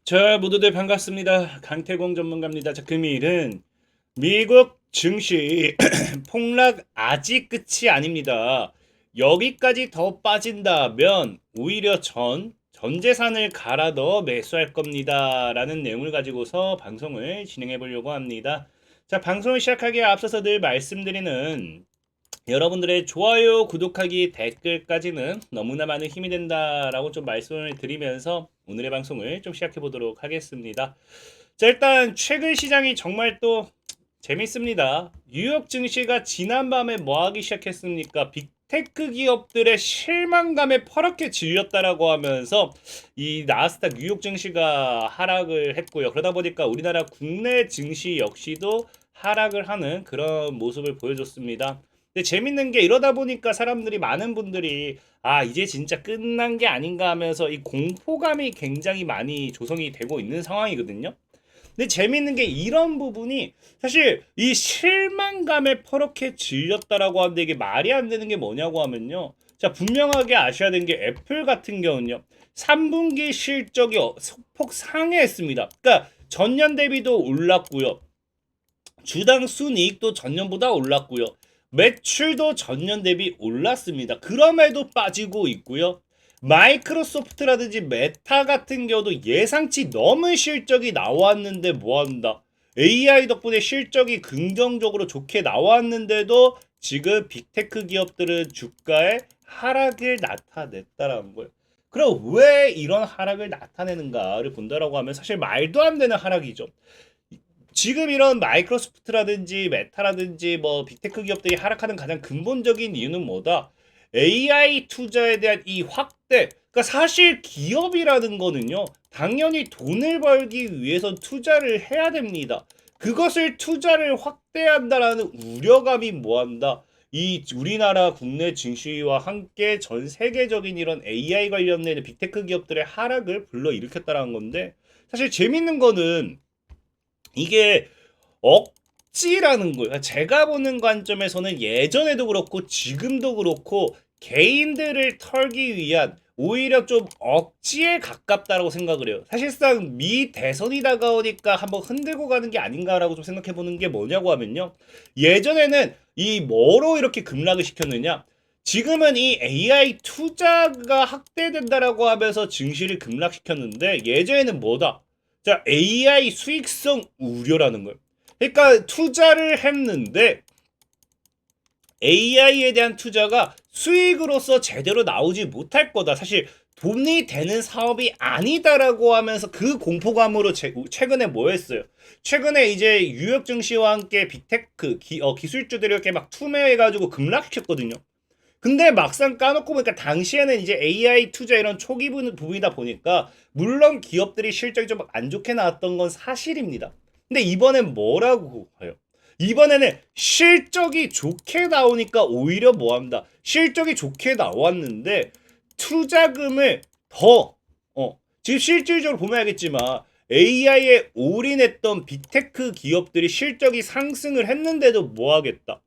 자, 모두들 반갑습니다. 강태공 전문가입니다. 자, 금일은 미국 증시 폭락 아직 끝이 아닙니다. 여기까지 더 빠진다면 오히려 전 재산을 갈아 넣어 매수할 겁니다. 라는 내용을 가지고서 방송을 진행해 보려고 합니다. 자, 방송을 시작하기에 앞서서 늘 말씀드리는 여러분들의 좋아요, 구독하기, 댓글까지는 너무나 많은 힘이 된다라고 좀 말씀을 드리면서 오늘의 방송을 좀 시작해 보도록 하겠습니다. 자, 일단 최근 시장이 정말 또 재밌습니다. 뉴욕 증시가 지난밤에 뭐 하기 시작했습니까? 빅테크 기업들의 실망감에 퍼렇게 질렸다라고 하면서 이 나스닥 뉴욕 증시가 하락을 했고요. 그러다 보니까 우리나라 국내 증시 역시도 하락을 하는 그런 모습을 보여줬습니다. 근데 재밌는 게 이러다 보니까 사람들이 많은 분들이 이제 진짜 끝난 게 아닌가 하면서 이 공포감이 굉장히 많이 조성이 되고 있는 상황이거든요. 근데 재밌는 게 이런 부분이 사실 이 실망감에 퍼렇게 질렸다라고 하는데 이게 말이 안 되는 게 뭐냐고 하면요. 자, 분명하게 아셔야 되는 게 애플 같은 경우는요. 3분기 실적이 소폭 상회했습니다. 그러니까 전년 대비도 올랐고요. 주당 순이익도 전년보다 올랐고요. 매출도 전년 대비 올랐습니다. 그럼에도 빠지고 있고요. 마이크로소프트라든지 메타 같은 경우도 예상치 넘은 실적이 나왔는데 뭐한다. AI 덕분에 실적이 긍정적으로 좋게 나왔는데도 지금 빅테크 기업들은 주가에 하락을 나타냈다라는 거예요. 그럼 왜 이런 하락을 나타내는가를 본다라고 하면 사실 말도 안 되는 하락이죠. 지금 이런 마이크로소프트라든지 메타라든지 뭐 빅테크 기업들이 하락하는 가장 근본적인 이유는 뭐다? AI 투자에 대한 이 확대. 그러니까 사실 기업이라는 거는요. 당연히 돈을 벌기 위해서 투자를 해야 됩니다. 그것을 투자를 확대한다라는 우려감이 뭐한다? 이 우리나라 국내 증시와 함께 전 세계적인 이런 AI 관련된 빅테크 기업들의 하락을 불러일으켰다라는 건데 사실 재밌는 거는 이게 억지라는 거예요. 그러니까 제가 보는 관점에서는 예전에도 그렇고 지금도 그렇고 개인들을 털기 위한 오히려 좀 억지에 가깝다라고 생각을 해요. 사실상 미 대선이 다가오니까 한번 흔들고 가는 게 아닌가라고 좀 생각해 보는 게 뭐냐고 하면요. 예전에는 이 뭐로 이렇게 급락을 시켰느냐? 지금은 이 AI 투자가 확대된다라고 하면서 증시를 급락시켰는데 예전에는 뭐다? 자, AI 수익성 우려라는 거예요. 그러니까 투자를 했는데 AI에 대한 투자가 수익으로서 제대로 나오지 못할 거다. 사실 돈이 되는 사업이 아니다라고 하면서 그 공포감으로 최근에 뭐 했어요? 최근에 이제 뉴욕 증시와 함께 빅테크 기술주들이 이렇게 막 투매해가지고 급락시켰거든요. 근데 막상 까놓고 보니까 당시에는 이제 AI 투자 이런 초기 부분이다 보니까 물론 기업들이 실적이 좀 안 좋게 나왔던 건 사실입니다. 근데 이번엔 뭐라고 해요? 이번에는 실적이 좋게 나오니까 오히려 뭐합니다. 실적이 좋게 나왔는데 투자금을 더 지금 실질적으로 보면 알겠지만 AI에 올인했던 빅테크 기업들이 실적이 상승을 했는데도 뭐하겠다.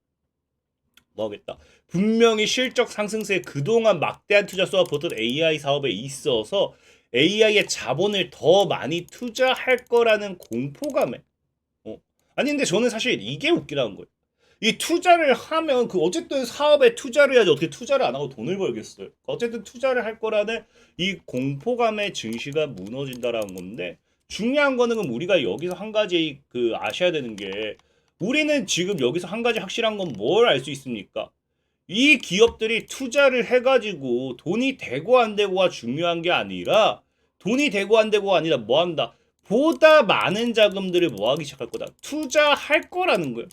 뭐하겠다. 분명히 실적 상승세에 그동안 막대한 투자 쏘아보던 AI 사업에 있어서 AI의 자본을 더 많이 투자할 거라는 공포감에 아니 근데 저는 사실 이게 웃기라는 거예요. 이 투자를 하면 그 어쨌든 사업에 투자를 해야지 어떻게 투자를 안 하고 돈을 벌겠어요. 어쨌든 투자를 할 거라는 이 공포감의 증시가 무너진다라는 건데 중요한 거는 그럼 우리가 여기서 한 가지 그 아셔야 되는 게 우리는 지금 여기서 한 가지 확실한 건 뭘 알 수 있습니까? 이 기업들이 투자를 해가지고 돈이 되고 안 되고가 중요한 게 아니라 돈이 되고 안 되고가 아니라 뭐 한다? 보다 많은 자금들을 뭐 하기 시작할 거다. 투자할 거라는 거예요.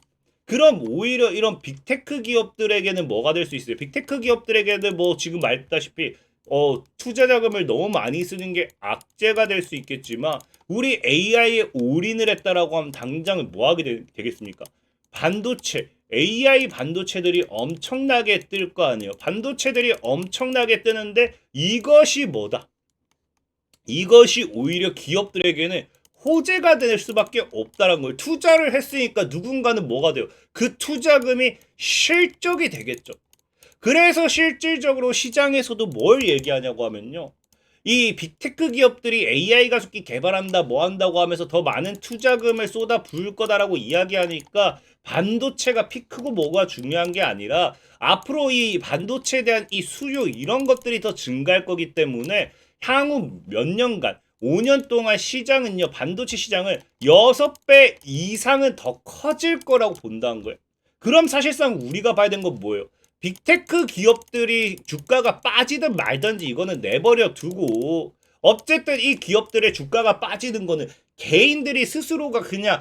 그럼 오히려 이런 빅테크 기업들에게는 뭐가 될 수 있어요? 빅테크 기업들에게는 뭐 지금 말했다시피 투자 자금을 너무 많이 쓰는 게 악재가 될 수 있겠지만 우리 AI에 올인을 했다라고 하면 당장은 뭐 하게 되겠습니까? 반도체, AI 반도체들이 엄청나게 뜰 거 아니에요. 반도체들이 엄청나게 뜨는데 이것이 뭐다? 이것이 오히려 기업들에게는 호재가 될 수밖에 없다는 걸 투자를 했으니까 누군가는 뭐가 돼요? 그 투자금이 실적이 되겠죠. 그래서 실질적으로 시장에서도 뭘 얘기하냐고 하면요. 이 빅테크 기업들이 AI 가속기 개발한다 뭐 한다고 하면서 더 많은 투자금을 쏟아 부을 거다라고 이야기하니까 반도체가 피크고 뭐가 중요한 게 아니라 앞으로 이 반도체에 대한 이 수요 이런 것들이 더 증가할 거기 때문에 향후 몇 년간 5년 동안 시장은요, 반도체 시장을 6배 이상은 더 커질 거라고 본다는 거예요. 그럼 사실상 우리가 봐야 되는 건 뭐예요? 빅테크 기업들이 주가가 빠지든 말든지 이거는 내버려 두고 어쨌든 이 기업들의 주가가 빠지는 거는 개인들이 스스로가 그냥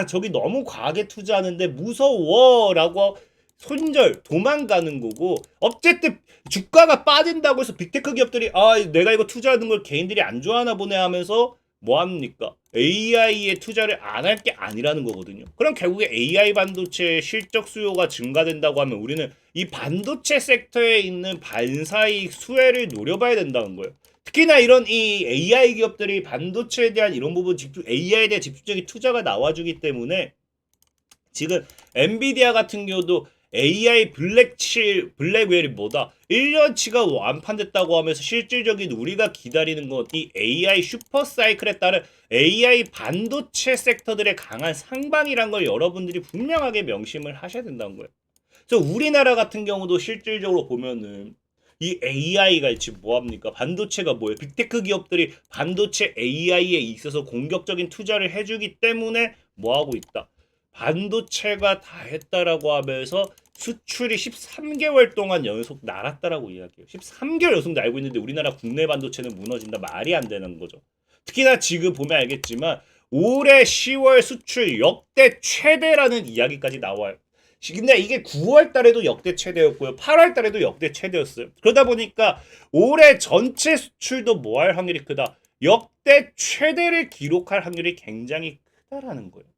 저기 너무 과하게 투자하는데 무서워라고 손절 도망가는 거고 어쨌든 주가가 빠진다고 해서 빅테크 기업들이 내가 이거 투자하는 걸 개인들이 안 좋아하나 보네 하면서 뭐 합니까? AI에 투자를 안 할 게 아니라는 거거든요. 그럼 결국에 AI 반도체 실적 수요가 증가된다고 하면 우리는 이 반도체 섹터에 있는 반사이익 수혜를 노려봐야 된다는 거예요. 특히나 이런 이 AI 기업들이 반도체에 대한 이런 부분 AI에 대한 집중적인 투자가 나와주기 때문에 지금 엔비디아 같은 경우도 AI 블랙웰이 뭐다? 1년치가 완판됐다고 하면서 실질적인 우리가 기다리는 건 이 AI 슈퍼사이클에 따른 AI 반도체 섹터들의 강한 상방이란 걸 여러분들이 분명하게 명심을 하셔야 된다는 거예요. 그래서 우리나라 같은 경우도 실질적으로 보면은 이 AI가 지금 뭐합니까? 반도체가 뭐예요? 빅테크 기업들이 반도체 AI에 있어서 공격적인 투자를 해주기 때문에 뭐하고 있다? 반도체가 다 했다라고 하면서 수출이 13개월 동안 연속 날았다라고 이야기해요. 13개월 연속 날고 있는데 우리나라 국내 반도체는 무너진다. 말이 안 되는 거죠. 특히나 지금 보면 알겠지만 올해 10월 수출 역대 최대라는 이야기까지 나와요. 근데 이게 9월 달에도 역대 최대였고요. 8월 달에도 역대 최대였어요. 그러다 보니까 올해 전체 수출도 뭐 할 확률이 크다. 역대 최대를 기록할 확률이 굉장히 크다라는 거예요.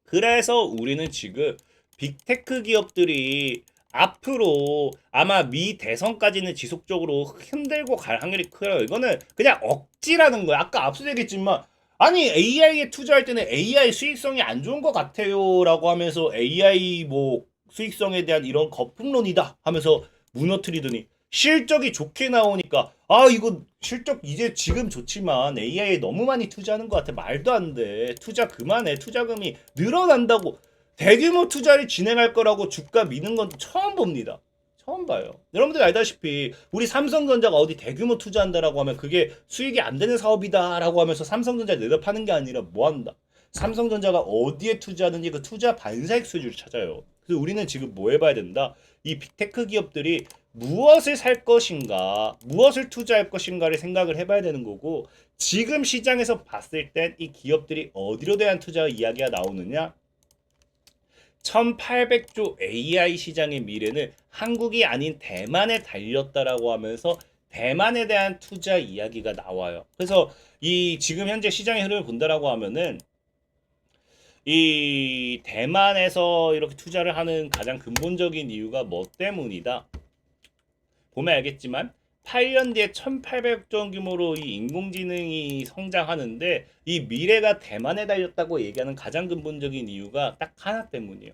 그래서 우리는 지금 빅테크 기업들이 앞으로 아마 미 대선까지는 지속적으로 흔들고 갈 확률이 커요. 이거는 그냥 억지라는 거야. 아까 앞서 얘기했지만 아니 AI에 투자할 때는 AI 수익성이 안 좋은 것 같아요라고 하면서 AI 뭐 수익성에 대한 이런 거품론이다 하면서 무너뜨리더니 실적이 좋게 나오니까 이거 실적 이제 지금 좋지만 AI에 너무 많이 투자하는 것 같아. 말도 안 돼. 투자 그만해. 투자금이 늘어난다고 대규모 투자를 진행할 거라고 주가 미는 건 처음 봅니다. 처음 봐요. 여러분들 알다시피 우리 삼성전자가 어디 대규모 투자한다라고 하면 그게 수익이 안 되는 사업이다라고 하면서 삼성전자를 내려파는 게 아니라 뭐 한다. 삼성전자가 어디에 투자하는지 그 투자 반사익 수준을 찾아요. 그래서 우리는 지금 뭐 해봐야 된다. 이 빅테크 기업들이 무엇을 살 것인가, 무엇을 투자할 것인가를 생각을 해봐야 되는 거고 지금 시장에서 봤을 땐 이 기업들이 어디로 대한 투자 이야기가 나오느냐? 1800조 AI 시장의 미래는 한국이 아닌 대만에 달렸다라고 하면서 대만에 대한 투자 이야기가 나와요. 그래서 이 지금 현재 시장의 흐름을 본다라고 하면은 이 대만에서 이렇게 투자를 하는 가장 근본적인 이유가 뭐 때문이다? 보면 알겠지만 8년 뒤에 1800조 규모로 이 인공지능이 성장하는데 이 미래가 대만에 달렸다고 얘기하는 가장 근본적인 이유가 딱 하나 때문이에요.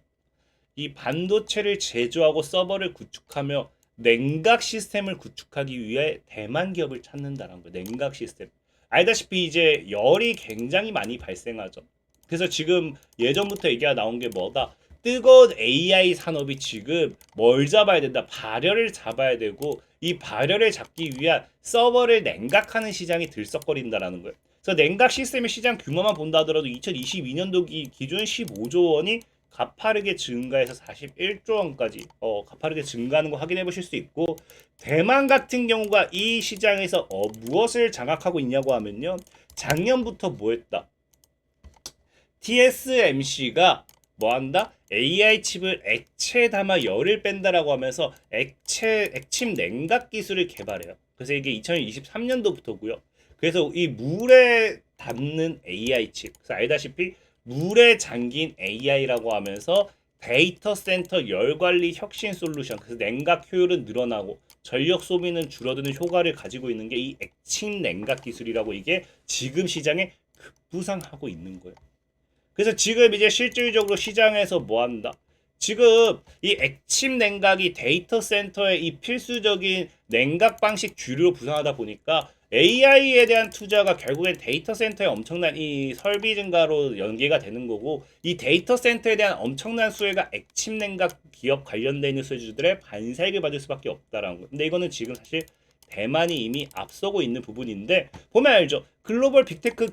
이 반도체를 제조하고 서버를 구축하며 냉각 시스템을 구축하기 위해 대만 기업을 찾는다는 거예요. 냉각 시스템. 알다시피 이제 열이 굉장히 많이 발생하죠. 그래서 지금 예전부터 얘기가 나온 게 뭐다? 뜨거운 AI 산업이 지금 뭘 잡아야 된다? 발열을 잡아야 되고 이 발열을 잡기 위한 서버를 냉각하는 시장이 들썩거린다라는 거예요. 그래서 냉각 시스템의 시장 규모만 본다 하더라도 2022년도 기준 15조 원이 가파르게 증가해서 41조 원까지 가파르게 증가하는 거 확인해 보실 수 있고 대만 같은 경우가 이 시장에서 무엇을 장악하고 있냐고 하면요. 작년부터 뭐 했다? TSMC가 뭐 한다? AI 칩을 액체에 담아 열을 뺀다라고 하면서 액침 냉각 기술을 개발해요. 그래서 이게 2023년도부터고요. 그래서 이 물에 담는 AI 칩. 그래서 알다시피 물에 잠긴 AI라고 하면서 데이터 센터 열 관리 혁신 솔루션. 그래서 냉각 효율은 늘어나고 전력 소비는 줄어드는 효과를 가지고 있는 게 이 액침 냉각 기술이라고 이게 지금 시장에 급부상하고 있는 거예요. 그래서 지금 이제 실질적으로 시장에서 뭐 한다? 지금 이 액침 냉각이 데이터 센터의 이 필수적인 냉각 방식 주류로 부상하다 보니까 AI에 대한 투자가 결국엔 데이터 센터의 엄청난 이 설비 증가로 연계가 되는 거고, 이 데이터 센터에 대한 엄청난 수혜가 액침 냉각 기업 관련돼 있는 수주들의 반사익을 받을 수밖에 없다라는 거. 근데 이거는 지금 사실 대만이 이미 앞서고 있는 부분인데, 보면 알죠. 글로벌 빅테크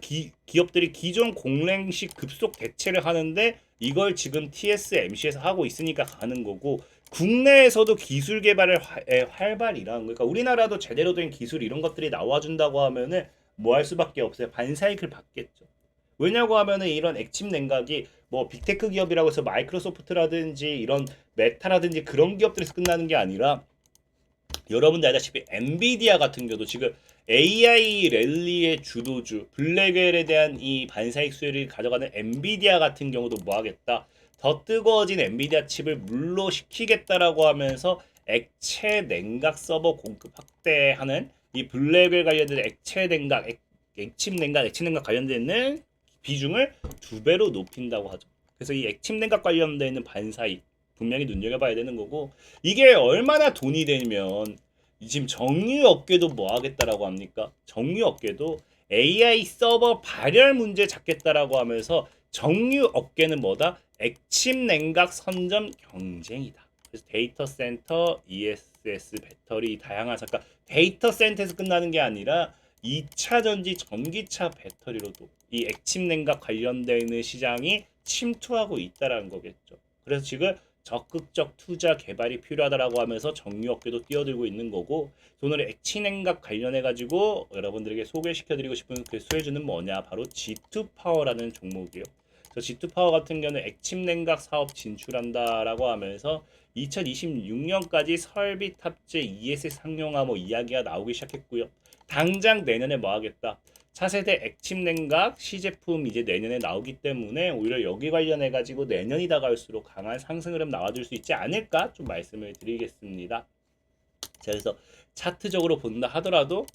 기업들이 기존 공랭식 급속 대체를 하는데 이걸 지금 TSMC에서 하고 있으니까 가는 거고, 국내에서도 기술 개발을 활발이라는 거니까 우리나라도 제대로 된 기술 이런 것들이 나와준다고 하면은 뭐 할 수밖에 없어요. 반사이클 받겠죠. 왜냐고 하면은 이런 액침 냉각이 뭐 빅테크 기업이라고 해서 마이크로소프트라든지 이런 메타라든지 그런 기업들에서 끝나는 게 아니라, 여러분들 알다시피 엔비디아 같은 경우도 지금 AI 랠리의 주도주 블랙웰에 대한 이 반사익 수혜를 가져가는 엔비디아 같은 경우도 뭐 하겠다, 더 뜨거워진 엔비디아 칩을 물로시키겠다라고 하면서 액체 냉각 서버 공급 확대하는 이 블랙웰 관련된 액체 냉각, 액침 냉각, 액체 냉각 관련되는 비중을 2배로 높인다고 하죠. 그래서 이 액침 냉각 관련되어 있는 반사익 분명히 눈여겨봐야 되는 거고, 이게 얼마나 돈이 되면 지금 정유업계도 뭐 하겠다라고 합니까? 정유업계도 AI 서버 발열 문제 잡겠다라고 하면서 정유업계는 뭐다? 액침 냉각 선점 경쟁이다. 그래서 데이터 센터, ESS, 배터리 다양한 잠깐 데이터 센터에서 끝나는 게 아니라 2차 전지 전기차 배터리로도 이 액침 냉각 관련되는 시장이 침투하고 있다라는 거겠죠. 그래서 지금 적극적 투자 개발이 필요하다라고 하면서 정유업계도 뛰어들고 있는 거고, 오늘 액치냉각 관련해 가지고 여러분들에게 소개시켜드리고 싶은 그 수혜주는 뭐냐, 바로 G2파워라는 종목이에요. G2파워 같은 경우는 액침냉각 사업 진출한다라고 하면서 2026년까지 설비 탑재 ESS 상용화 뭐 이야기가 나오기 시작했고요. 당장 내년에 뭐 하겠다, 차세대 액침 냉각 시제품 이제 내년에 나오기 때문에 오히려 여기 관련해 가지고 내년이 다가올수록 강한 상승 흐름 나와줄 수 있지 않을까 좀 말씀을 드리겠습니다. 자, 그래서 차트적으로 본다 하더라도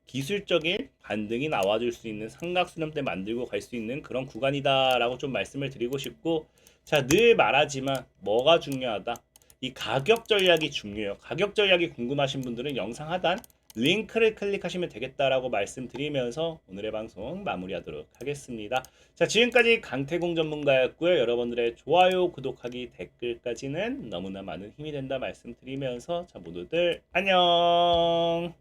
기술적인 반등이 나와줄 수 있는 삼각수렴대 만들고 갈 수 있는 그런 구간이다라고 좀 말씀을 드리고 싶고, 자, 늘 말하지만 뭐가 중요하다, 이 가격 전략이 중요해요. 가격 전략이 궁금하신 분들은 영상 하단 링크를 클릭하시면 되겠다라고 말씀드리면서 오늘의 방송 마무리하도록 하겠습니다. 자, 지금까지 강태공 전문가였고요. 여러분들의 좋아요, 구독하기, 댓글까지는 너무나 많은 힘이 된다 말씀드리면서, 자, 모두들 안녕.